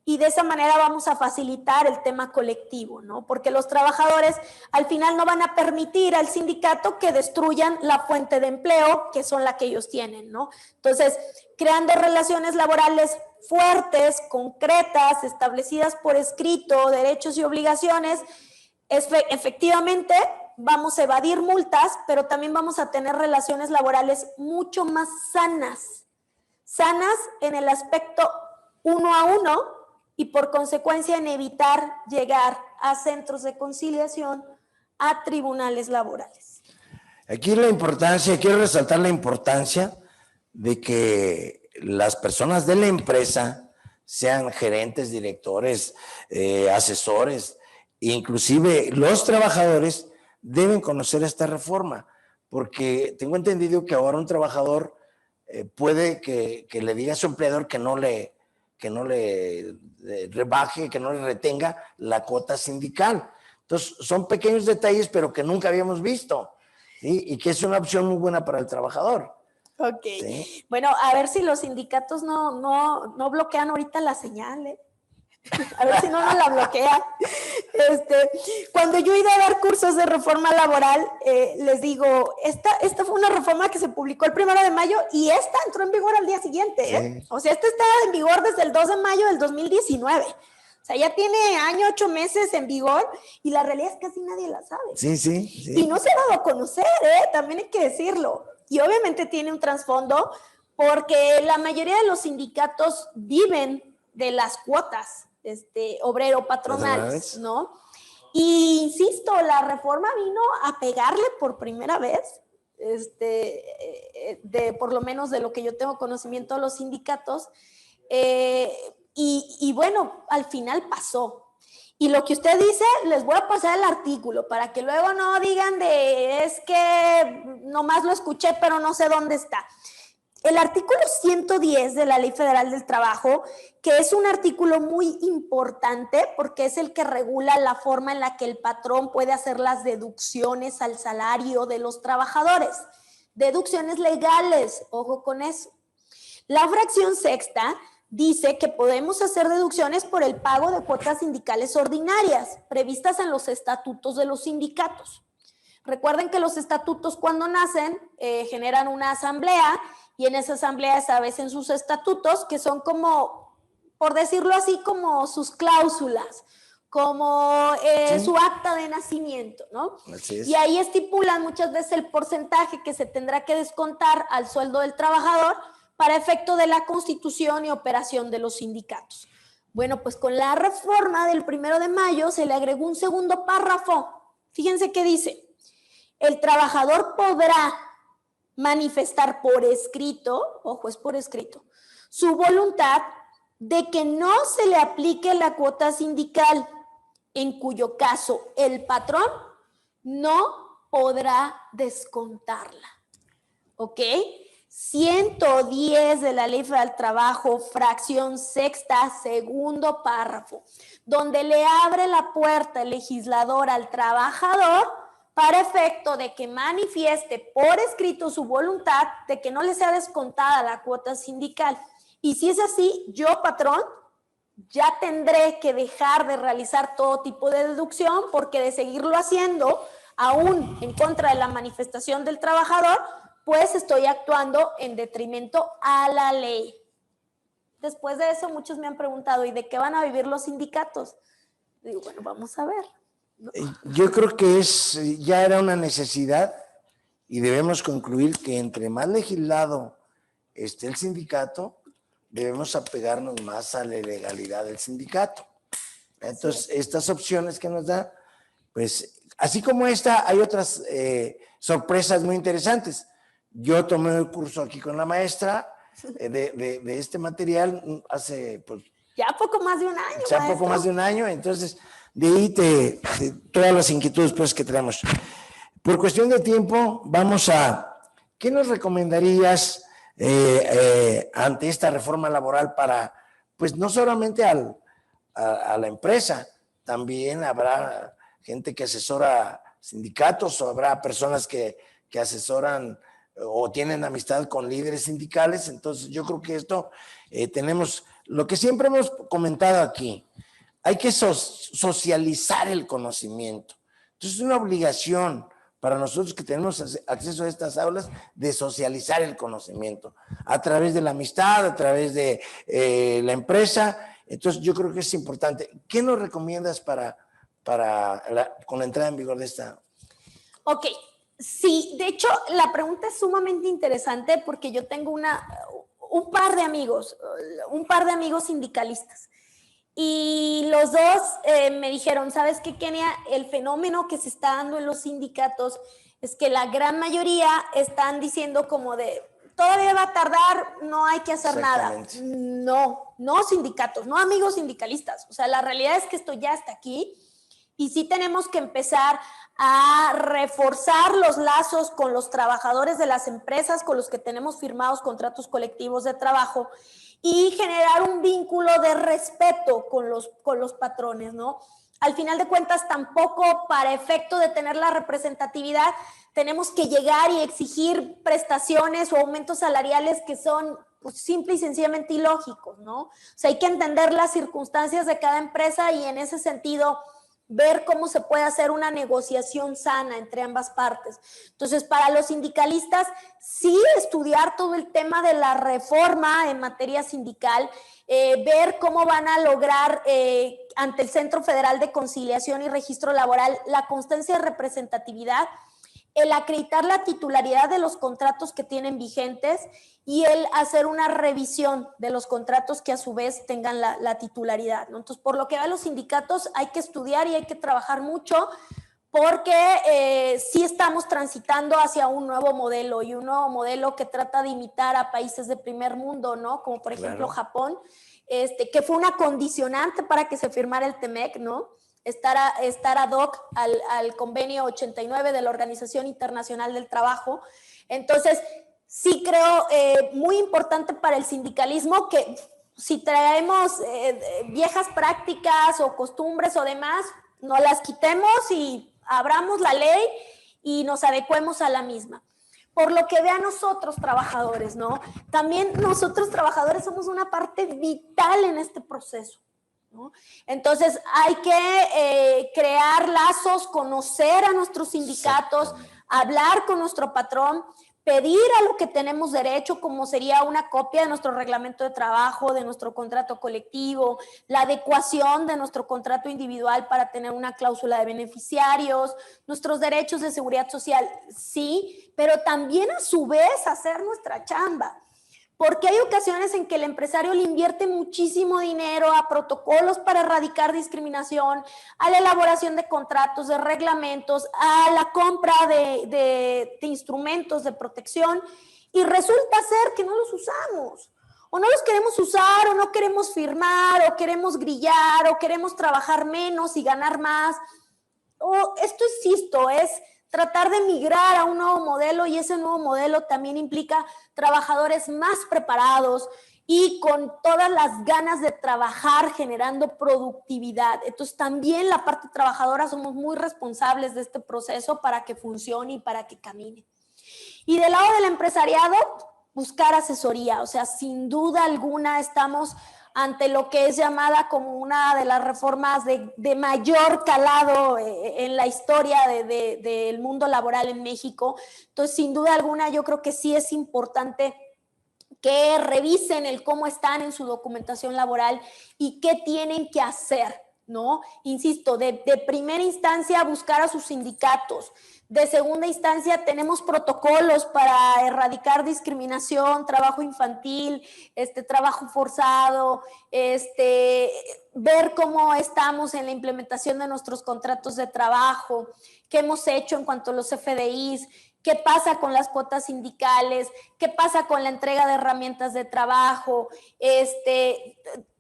y de esa manera vamos a facilitar el tema colectivo, ¿no? Porque los trabajadores al final no van a permitir al sindicato que destruyan la fuente de empleo que son la que ellos tienen, ¿no? Entonces, creando relaciones laborales fuertes, concretas, establecidas por escrito, derechos y obligaciones, efectivamente vamos a evadir multas, pero también vamos a tener relaciones laborales mucho más sanas en el aspecto uno a uno y por consecuencia en evitar llegar a centros de conciliación, a tribunales laborales. Aquí la importancia, quiero resaltar la importancia de que las personas de la empresa sean gerentes, directores, asesores, inclusive los trabajadores deben conocer esta reforma, porque tengo entendido que ahora un trabajador puede que le diga a su empleador que no le rebaje, que no le retenga la cuota sindical. Entonces, son pequeños detalles, pero que nunca habíamos visto, ¿sí? Y que es una opción muy buena para el trabajador. Ok. ¿Sí? Bueno, a ver si los sindicatos no bloquean ahorita la señal, ¿eh? A ver si no nos la bloquean. Cuando yo he ido a dar cursos de reforma laboral, les digo, esta fue una reforma que se publicó el 1 de mayo y esta entró en vigor al día siguiente, ¿eh? Sí. O sea, esta está en vigor desde el 2 de mayo del 2019. O sea, ya tiene año, 8 meses en vigor y la realidad es que casi nadie la sabe. Sí, sí, sí. Y no se ha dado a conocer, ¿eh? También hay que decirlo. Y obviamente tiene un trasfondo porque la mayoría de los sindicatos viven de las cuotas obrero-patronales, ¿no? Y insisto, la reforma vino a pegarle por primera vez, por lo menos de lo que yo tengo conocimiento de los sindicatos, y bueno, al final pasó. Y lo que usted dice, les voy a pasar el artículo para que luego no digan es que nomás lo escuché, pero no sé dónde está. El artículo 110 de la Ley Federal del Trabajo, que es un artículo muy importante porque es el que regula la forma en la que el patrón puede hacer las deducciones al salario de los trabajadores. Deducciones legales, ojo con eso. La fracción sexta dice que podemos hacer deducciones por el pago de cuotas sindicales ordinarias previstas en los estatutos de los sindicatos. Recuerden que los estatutos cuando nacen generan una asamblea y en esa asamblea establecen sus estatutos que son como, por decirlo así, como sus cláusulas, como Sí. su acta de nacimiento, ¿no? Así es. Y ahí estipulan muchas veces el porcentaje que se tendrá que descontar al sueldo del trabajador para efecto de la constitución y operación de los sindicatos. Bueno, pues con la reforma del 1 de mayo se le agregó un segundo párrafo. Fíjense qué dice. El trabajador podrá manifestar por escrito, ojo, es por escrito, su voluntad de que no se le aplique la cuota sindical, en cuyo caso el patrón no podrá descontarla. ¿Ok? 110 de la Ley Federal del Trabajo, fracción sexta, segundo párrafo, donde le abre la puerta el legislador al trabajador para efecto de que manifieste por escrito su voluntad de que no le sea descontada la cuota sindical. Y si es así, yo, patrón, ya tendré que dejar de realizar todo tipo de deducción porque de seguirlo haciendo, aún en contra de la manifestación del trabajador, pues estoy actuando en detrimento a la ley. Después de eso, muchos me han preguntado, ¿y de qué van a vivir los sindicatos? Digo, bueno, vamos a ver, ¿no? Yo creo que ya era una necesidad y debemos concluir que entre más legislado esté el sindicato, debemos apegarnos más a la legalidad del sindicato. Entonces, sí, estas opciones que nos da, pues, así como esta, hay otras sorpresas muy interesantes. Yo tomé el curso aquí con la maestra de este material hace, pues, ya poco más de un año. Ya poco más de un año, entonces de ahí de todas las inquietudes pues, que tenemos. Por cuestión de tiempo, vamos a, ¿qué nos recomendarías ante esta reforma laboral para, pues no solamente a la empresa, también habrá gente que asesora sindicatos o habrá personas que asesoran o tienen amistad con líderes sindicales? Entonces yo creo que esto tenemos, lo que siempre hemos comentado aquí, hay que socializar el conocimiento. Entonces es una obligación para nosotros que tenemos acceso a estas aulas de socializar el conocimiento a través de la amistad, a través de la empresa. Entonces yo creo que es importante. ¿Qué nos recomiendas con la entrada en vigor de esta? Ok, sí, de hecho la pregunta es sumamente interesante porque yo tengo un par de amigos sindicalistas. Y los dos me dijeron, ¿sabes qué, Kenia? El fenómeno que se está dando en los sindicatos es que la gran mayoría están diciendo como de, todavía va a tardar, no hay que hacer nada. No sindicatos, no amigos sindicalistas. O sea, la realidad es que esto ya está aquí y sí tenemos que empezar a reforzar los lazos con los trabajadores de las empresas con los que tenemos firmados contratos colectivos de trabajo y generar un vínculo de respeto con los patrones, ¿no? al final de cuentas tampoco para efecto de tener la representatividad tenemos que llegar y exigir prestaciones o aumentos salariales que son pues, simple y sencillamente ilógicos, ¿no? O sea, hay que entender las circunstancias de cada empresa y en ese sentido ver cómo se puede hacer una negociación sana entre ambas partes. Entonces, para los sindicalistas, sí estudiar todo el tema de la reforma en materia sindical, ver cómo van a lograr ante el Centro Federal de Conciliación y Registro Laboral la constancia de representatividad, el acreditar la titularidad de los contratos que tienen vigentes y el hacer una revisión de los contratos que a su vez tengan la titularidad, ¿no? Entonces, por lo que va a los sindicatos, hay que estudiar y hay que trabajar mucho porque sí estamos transitando hacia un nuevo modelo y un nuevo modelo que trata de imitar a países de primer mundo, ¿no? Como por ejemplo Japón, que fue una condicionante para que se firmara el TEMEC, ¿no? Estar ad hoc al convenio 89 de la Organización Internacional del Trabajo. Entonces, sí creo muy importante para el sindicalismo que si traemos viejas prácticas o costumbres o demás, no las quitemos y abramos la ley y nos adecuemos a la misma. Por lo que vean nosotros trabajadores, ¿no? También nosotros trabajadores somos una parte vital en este proceso, ¿no? Entonces hay que crear lazos, conocer a nuestros sindicatos, hablar con nuestro patrón, pedir a lo que tenemos derecho, como sería una copia de nuestro reglamento de trabajo, de nuestro contrato colectivo, la adecuación de nuestro contrato individual para tener una cláusula de beneficiarios, nuestros derechos de seguridad social, sí, pero también a su vez hacer nuestra chamba. Porque hay ocasiones en que el empresario le invierte muchísimo dinero a protocolos para erradicar discriminación, a la elaboración de contratos, de reglamentos, a la compra de instrumentos de protección y resulta ser que no los usamos. O no los queremos usar, o no queremos firmar, o queremos grillar, o queremos trabajar menos y ganar más. O esto, insisto, es tratar de migrar a un nuevo modelo y ese nuevo modelo también implica trabajadores más preparados y con todas las ganas de trabajar generando productividad. Entonces también la parte trabajadora somos muy responsables de este proceso para que funcione y para que camine. Y del lado del empresariado, buscar asesoría. O sea, sin duda alguna estamos ante lo que es llamada como una de las reformas de mayor calado en la historia del mundo laboral en México. Entonces, sin duda alguna, yo creo que sí es importante que revisen el cómo están en su documentación laboral y qué tienen que hacer, ¿no? Insisto, de primera instancia, buscar a sus sindicatos. De segunda instancia, tenemos protocolos para erradicar discriminación, trabajo infantil, trabajo forzado, ver cómo estamos en la implementación de nuestros contratos de trabajo, qué hemos hecho en cuanto a los FDIs, qué pasa con las cuotas sindicales, qué pasa con la entrega de herramientas de trabajo,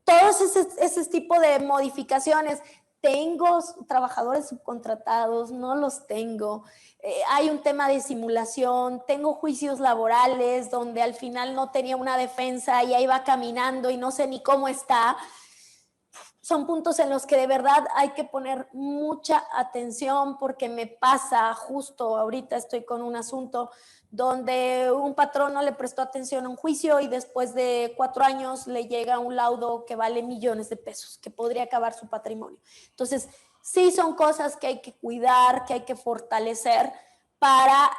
todos ese tipo de modificaciones. ¿Tengo trabajadores subcontratados? No los tengo. Hay un tema de simulación. Tengo juicios laborales donde al final no tenía una defensa y ahí va caminando y no sé ni cómo está. Son puntos en los que de verdad hay que poner mucha atención porque me pasa justo ahorita estoy con un asunto donde un patrón no le prestó atención a un juicio y después de 4 años le llega un laudo que vale millones de pesos, que podría acabar su patrimonio. Entonces, sí son cosas que hay que cuidar, que hay que fortalecer para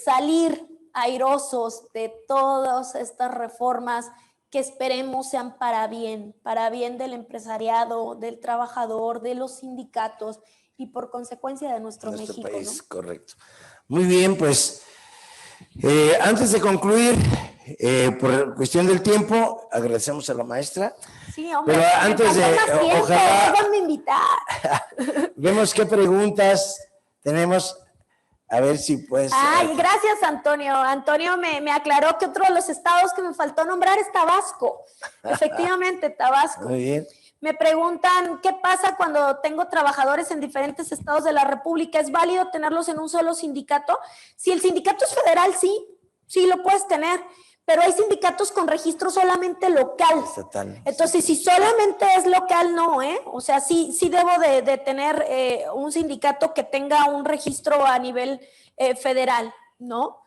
salir airosos de todas estas reformas que esperemos sean para bien del empresariado, del trabajador, de los sindicatos y por consecuencia de nuestro México, país, ¿no? Correcto. Muy bien, pues antes de concluir, por cuestión del tiempo, agradecemos a la maestra. Sí, hombre, pero antes de, ojalá, invitar. Vemos qué preguntas tenemos. A ver si puedes. Ay, gracias, Antonio. Antonio me aclaró que otro de los estados que me faltó nombrar es Tabasco. Efectivamente, Tabasco. Muy bien. Me preguntan, ¿qué pasa cuando tengo trabajadores en diferentes estados de la República? ¿Es válido tenerlos en un solo sindicato? Si el sindicato es federal, sí lo puedes tener. pero hay sindicatos con registro solamente local. Estatal. Entonces, si solamente es local, no, o sea, sí debo de tener un sindicato que tenga un registro a nivel federal, ¿no?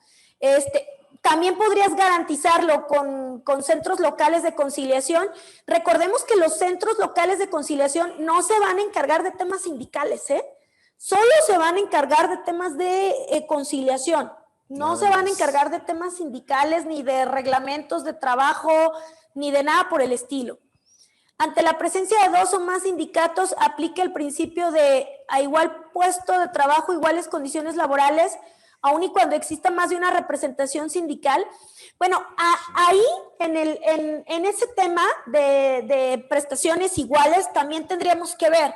También podrías garantizarlo con centros locales de conciliación. Recordemos que los centros locales de conciliación no se van a encargar de temas sindicales, solo se van a encargar de temas de conciliación. No se van a encargar de temas sindicales, ni de reglamentos de trabajo, ni de nada por el estilo. Ante la presencia de 2 o más sindicatos, aplica el principio de a igual puesto de trabajo, iguales condiciones laborales, aun y cuando exista más de una representación sindical. Bueno, ahí en ese tema de prestaciones iguales también tendríamos que ver,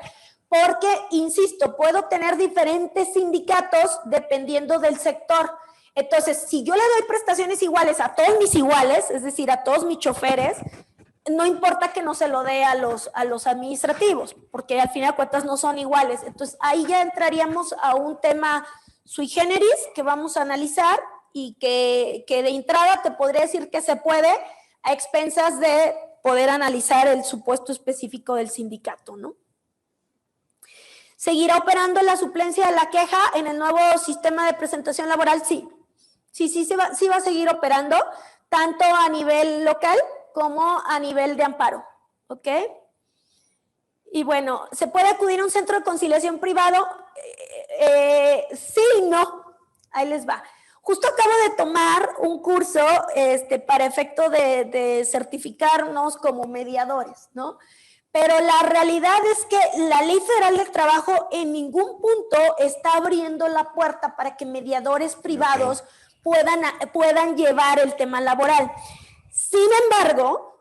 porque, insisto, puedo tener diferentes sindicatos dependiendo del sector. Entonces, si yo le doy prestaciones iguales a todos mis iguales, es decir, a todos mis choferes, no importa que no se lo dé a los administrativos, porque al final de cuentas no son iguales. Entonces, ahí ya entraríamos a un tema sui generis que vamos a analizar y que de entrada te podría decir que se puede a expensas de poder analizar el supuesto específico del sindicato, ¿no? ¿Seguirá operando la suplencia de la queja en el nuevo sistema de presentación laboral? Sí. Sí va a seguir operando, tanto a nivel local como a nivel de amparo, ¿ok? Y bueno, ¿se puede acudir a un centro de conciliación privado? Sí y no. Ahí les va. Justo acabo de tomar un curso para efecto de certificarnos como mediadores, ¿no? Pero la realidad es que la Ley Federal del Trabajo en ningún punto está abriendo la puerta para que mediadores privados puedan llevar el tema laboral. Sin embargo,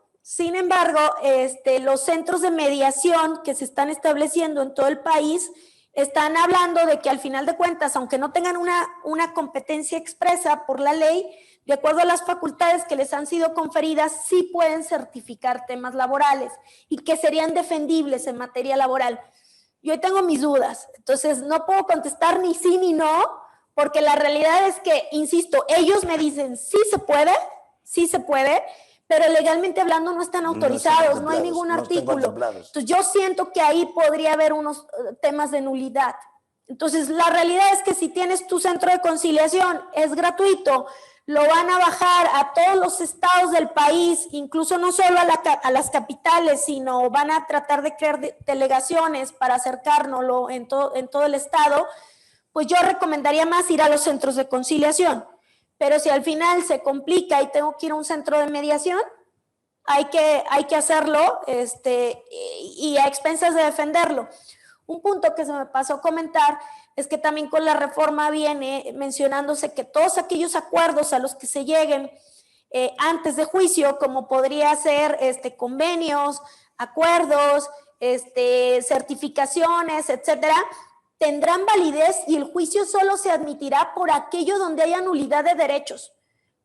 los centros de mediación que se están estableciendo en todo el país están hablando de que al final de cuentas, aunque no tengan una competencia expresa por la ley, de acuerdo a las facultades que les han sido conferidas, sí pueden certificar temas laborales y que serían defendibles en materia laboral. Yo tengo mis dudas, entonces no puedo contestar ni sí ni no, porque la realidad es que, insisto, ellos me dicen sí se puede, pero legalmente hablando no están autorizados, no hay ningún artículo. Entonces yo siento que ahí podría haber unos temas de nulidad. Entonces la realidad es que si tienes tu centro de conciliación, es gratuito, lo van a bajar a todos los estados del país, incluso no solo a las capitales, sino van a tratar de crear delegaciones para acercárnoslo en todo el estado, pues yo recomendaría más ir a los centros de conciliación. Pero si al final se complica y tengo que ir a un centro de mediación, hay que hacerlo y a expensas de defenderlo. Un punto que se me pasó a comentar es que también con la reforma viene mencionándose que todos aquellos acuerdos a los que se lleguen antes de juicio, como podría ser convenios, acuerdos, certificaciones, etcétera, tendrán validez y el juicio solo se admitirá por aquello donde haya nulidad de derechos,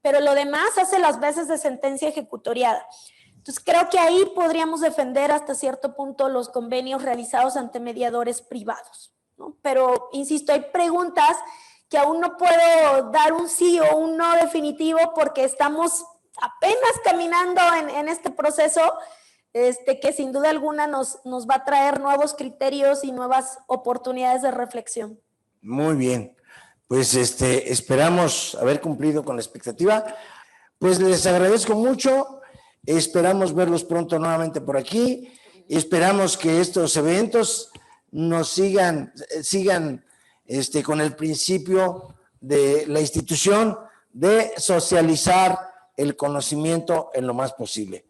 pero lo demás hace las veces de sentencia ejecutoriada. Entonces creo que ahí podríamos defender hasta cierto punto los convenios realizados ante mediadores privados, ¿no? Pero insisto, hay preguntas que aún no puedo dar un sí o un no definitivo porque estamos apenas caminando en este proceso, que sin duda alguna nos va a traer nuevos criterios y nuevas oportunidades de reflexión. Muy bien, pues esperamos haber cumplido con la expectativa. Pues les agradezco mucho, esperamos verlos pronto nuevamente por aquí, esperamos que estos eventos nos sigan con el principio de la institución de socializar el conocimiento en lo más posible.